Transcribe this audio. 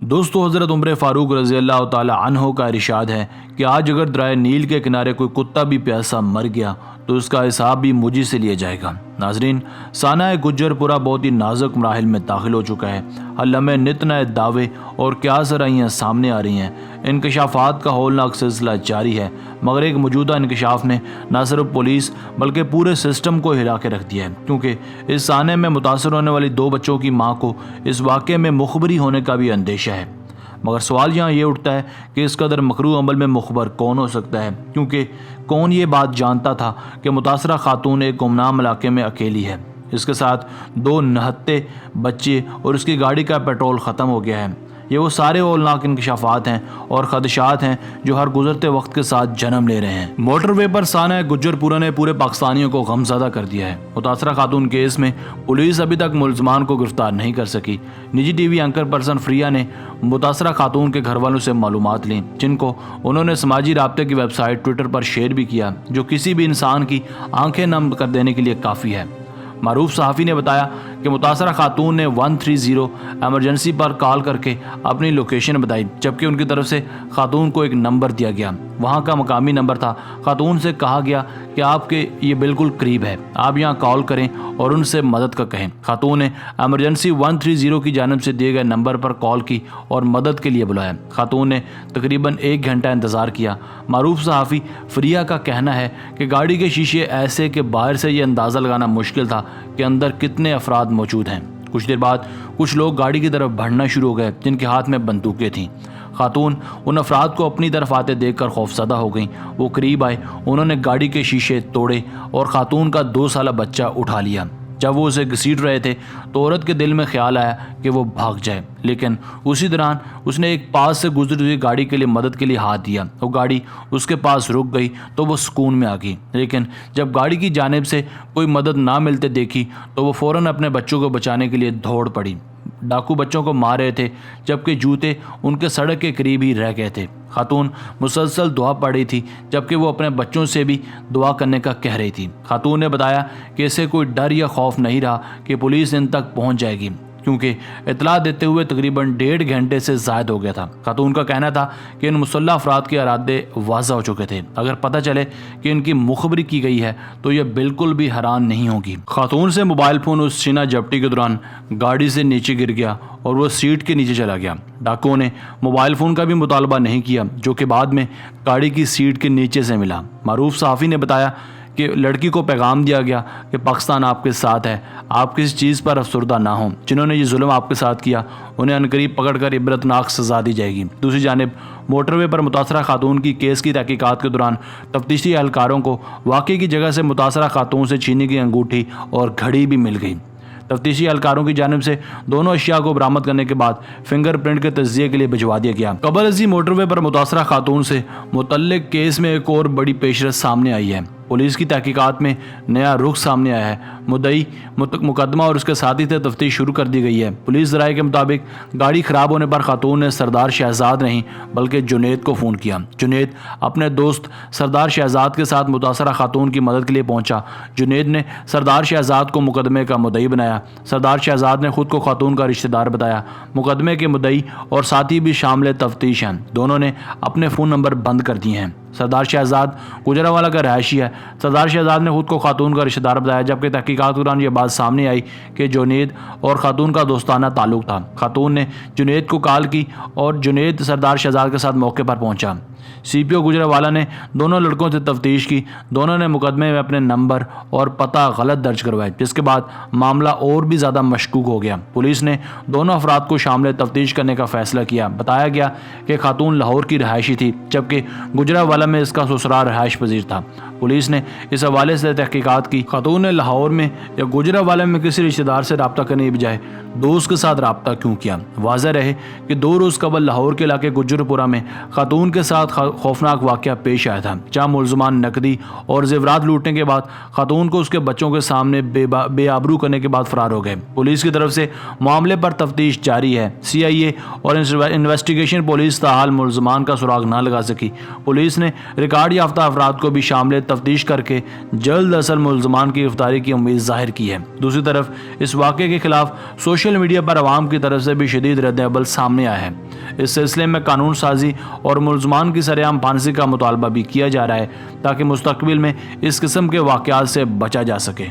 دوستو حضرت عمر فاروق رضی اللہ تعالی عنہ کا ارشاد ہے کہ آج اگر دریا نیل کے کنارے کوئی کتا بھی پیاسا مر گیا تو اس کا حساب بھی مجھے سے لیا جائے گا۔ ناظرین، سانحہ گجر پورہ بہت ہی نازک مراحل میں داخل ہو چکا ہے۔ ہر لمحے نت نئے دعوے اور کیا ذرائعیں سامنے آ رہی ہیں۔ انکشافات کا ہولناک سلسلہ جاری ہے، مگر ایک موجودہ انکشاف نے نہ صرف پولیس بلکہ پورے سسٹم کو ہلا کے رکھ دیا ہے، کیونکہ اس سانحے میں متاثر ہونے والی 2 بچوں کی ماں کو اس واقعے میں مخبری ہونے کا بھی اندیشہ ہے۔ مگر سوال یہاں یہ اٹھتا ہے کہ اس قدر مکروہ عمل میں مخبر کون ہو سکتا ہے، کیونکہ کون یہ بات جانتا تھا کہ متاثرہ خاتون ایک گمنام علاقے میں اکیلی ہے، اس کے ساتھ 2 نہتے بچے اور اس کی گاڑی کا پیٹرول ختم ہو گیا ہے۔ یہ وہ سارے ہولناک انکشافات ہیں اور خدشات ہیں جو ہر گزرتے وقت کے ساتھ جنم لے رہے ہیں۔ موٹر وے پر سانحہ گجر پورہ نے پورے پاکستانیوں کو غمزدہ کر دیا ہے۔ متاثرہ خاتون کیس میں پولیس ابھی تک ملزمان کو گرفتار نہیں کر سکی۔ نجی ٹی وی اینکر پرسن فریہ نے متاثرہ خاتون کے گھر والوں سے معلومات لیں، جن کو انہوں نے سماجی رابطے کی ویب سائٹ ٹویٹر پر شیئر بھی کیا، جو کسی بھی انسان کی آنکھیں نم کر دینے کے لیے کافی ہے۔ معروف صحافی نے بتایا کہ متاثرہ خاتون نے 130 ایمرجنسی پر کال کر کے اپنی لوکیشن بتائی، جبکہ ان کی طرف سے خاتون کو ایک نمبر دیا گیا، وہاں کا مقامی نمبر تھا۔ خاتون سے کہا گیا کہ آپ کے یہ بالکل قریب ہے، آپ یہاں کال کریں اور ان سے مدد کا کہیں۔ خاتون نے ایمرجنسی 130 کی جانب سے دیے گئے نمبر پر کال کی اور مدد کے لیے بلایا۔ خاتون نے تقریباً 1 گھنٹہ انتظار کیا۔ معروف صحافی فریہ کا کہنا ہے کہ گاڑی کے شیشے ایسے کہ باہر سے یہ اندازہ لگانا مشکل تھا کہ اندر کتنے افراد موجود ہیں۔ کچھ دیر بعد کچھ لوگ گاڑی کی طرف بڑھنا شروع ہو گئے جن کے ہاتھ میں بندوقیں تھیں۔ خاتون ان افراد کو اپنی طرف آتے دیکھ کر خوفزدہ ہو گئیں۔ وہ قریب آئے، انہوں نے گاڑی کے شیشے توڑے اور خاتون کا 2 سالہ بچہ اٹھا لیا۔ جب وہ اسے گھسیٹ رہے تھے تو عورت کے دل میں خیال آیا کہ وہ بھاگ جائے، لیکن اسی دوران اس نے ایک پاس سے گزرتی ہوئی گاڑی کے لیے مدد کے لیے ہاتھ دیا۔ وہ گاڑی اس کے پاس رک گئی تو وہ سکون میں آ گئی، لیکن جب گاڑی کی جانب سے کوئی مدد نہ ملتے دیکھی تو وہ فوراً اپنے بچوں کو بچانے کے لیے دوڑ پڑی۔ ڈاکو بچوں کو مار رہے تھے جبکہ جوتے ان کے سڑک کے قریب ہی رہ گئے تھے۔ خاتون مسلسل دعا پڑھ رہی تھی جبکہ وہ اپنے بچوں سے بھی دعا کرنے کا کہہ رہی تھی۔ خاتون نے بتایا کہ اسے کوئی ڈر یا خوف نہیں رہا کہ پولیس ان تک پہنچ جائے گی، کیونکہ اطلاع دیتے ہوئے تقریباً 1.5 گھنٹے سے زائد ہو گیا تھا۔ خاتون کا کہنا تھا کہ ان مسلح افراد کے ارادے واضح ہو چکے تھے، اگر پتہ چلے کہ ان کی مخبری کی گئی ہے تو یہ بالکل بھی حیران نہیں ہوگی۔ خاتون سے موبائل فون اس شنا جپٹی کے دوران گاڑی سے نیچے گر گیا اور وہ سیٹ کے نیچے چلا گیا۔ ڈاکوؤں نے موبائل فون کا بھی مطالبہ نہیں کیا، جو کہ بعد میں گاڑی کی سیٹ کے نیچے سے ملا۔ معروف صحافی نے بتایا کہ لڑکی کو پیغام دیا گیا کہ پاکستان آپ کے ساتھ ہے، آپ کسی چیز پر افسردہ نہ ہوں، جنہوں نے یہ ظلم آپ کے ساتھ کیا انہیں عنقریب پکڑ کر عبرتناک سزا دی جائے گی۔ دوسری جانب موٹر وے پر متاثرہ خاتون کی کیس کی تحقیقات کے دوران تفتیشی اہلکاروں کو واقعے کی جگہ سے متاثرہ خاتون سے چھینی گئی انگوٹھی اور گھڑی بھی مل گئی۔ تفتیشی اہلکاروں کی جانب سے دونوں اشیاء کو برآمد کرنے کے بعد فنگر پرنٹ کے تجزیے کے لیے بھجوا دیا گیا۔ قبل ازیں موٹر وے پر متاثرہ خاتون سے متعلق کیس میں ایک اور بڑی پیشرفت سامنے آئی ہے۔ پولیس کی تحقیقات میں نیا رخ سامنے آیا ہے۔ مدعی مقدمہ اور اس کے ساتھی سے تفتیش شروع کر دی گئی ہے۔ پولیس ذرائع کے مطابق گاڑی خراب ہونے پر خاتون نے سردار شہزاد نہیں بلکہ جنید کو فون کیا۔ جنید اپنے دوست سردار شہزاد کے ساتھ متاثرہ خاتون کی مدد کے لیے پہنچا۔ جنید نے سردار شہزاد کو مقدمے کا مدعی بنایا۔ سردار شہزاد نے خود کو خاتون کا رشتہ دار بتایا۔ مقدمے کے مدعی اور ساتھی بھی شامل تفتیش ہیں، دونوں نے اپنے فون نمبر بند کر دیے ہیں۔ سردار شہزاد گجرانوالہ کا رہائشی ہے۔ سردار شہزاد نے خود کو خاتون کا رشتہ دار بتایا، جبکہ تحقیقات کے دوران یہ بات سامنے آئی کہ جنید اور خاتون کا دوستانہ تعلق تھا۔ خاتون نے جنید کو کال کی اور جنید سردار شہزاد کے ساتھ موقع پر پہنچا۔ سی پی او گجرانوالہ نے دونوں لڑکوں سے تفتیش کی۔ دونوں نے مقدمے میں اپنے نمبر اور پتہ غلط درج کروائے، جس کے بعد معاملہ اور بھی زیادہ مشکوک ہو گیا۔ پولیس نے دونوں افراد کو شامل تفتیش کرنے کا فیصلہ کیا۔ بتایا گیا کہ خاتون لاہور کی رہائشی تھی جبکہ گجرانوالہ میں اس کا سسرال رہائش پذیر تھا۔ پولیس نے اس حوالے سے تحقیقات کی۔ خاتون نے لاہور میں یا گجرانوالہ میں کسی رشتہ دار سے رابطہ کرنے کی بجائے دوست کے ساتھ رابطہ کیوں کیا؟ واضح رہے کہ 2 روز قبل لاہور کے علاقے گجر پورہ میں خاتون کے ساتھ خوفناک واقعہ پیش آیا تھا، جہاں ملزمان نقدی اور زیورات لوٹنے کے بعد خاتون کو اس کے بچوں کے سامنے بے آبرو کرنے کے بعد فرار ہو گئے۔ پولیس کی طرف سے معاملے پر تفتیش جاری ہے۔ سی آئی اے اور انویسٹیگیشن پولیس تاحال ملزمان کا سراغ نہ لگا سکی۔ پولیس نے ریکارڈ یافتہ افراد کو بھی شامل تفتیش کر کے جلد اصل ملزمان کی گرفتاری کی امید ظاہر کی ہے۔ دوسری طرف اس واقعے کے خلاف سوشل میڈیا پر عوام کی طرف سے بھی شدید رد عمل سامنے آیا ہے۔ اس سلسلے میں قانون سازی اور ملزمان کی سرعام پھانسی کا مطالبہ بھی کیا جا رہا ہے تاکہ مستقبل میں اس قسم کے واقعات سے بچا جا سکے۔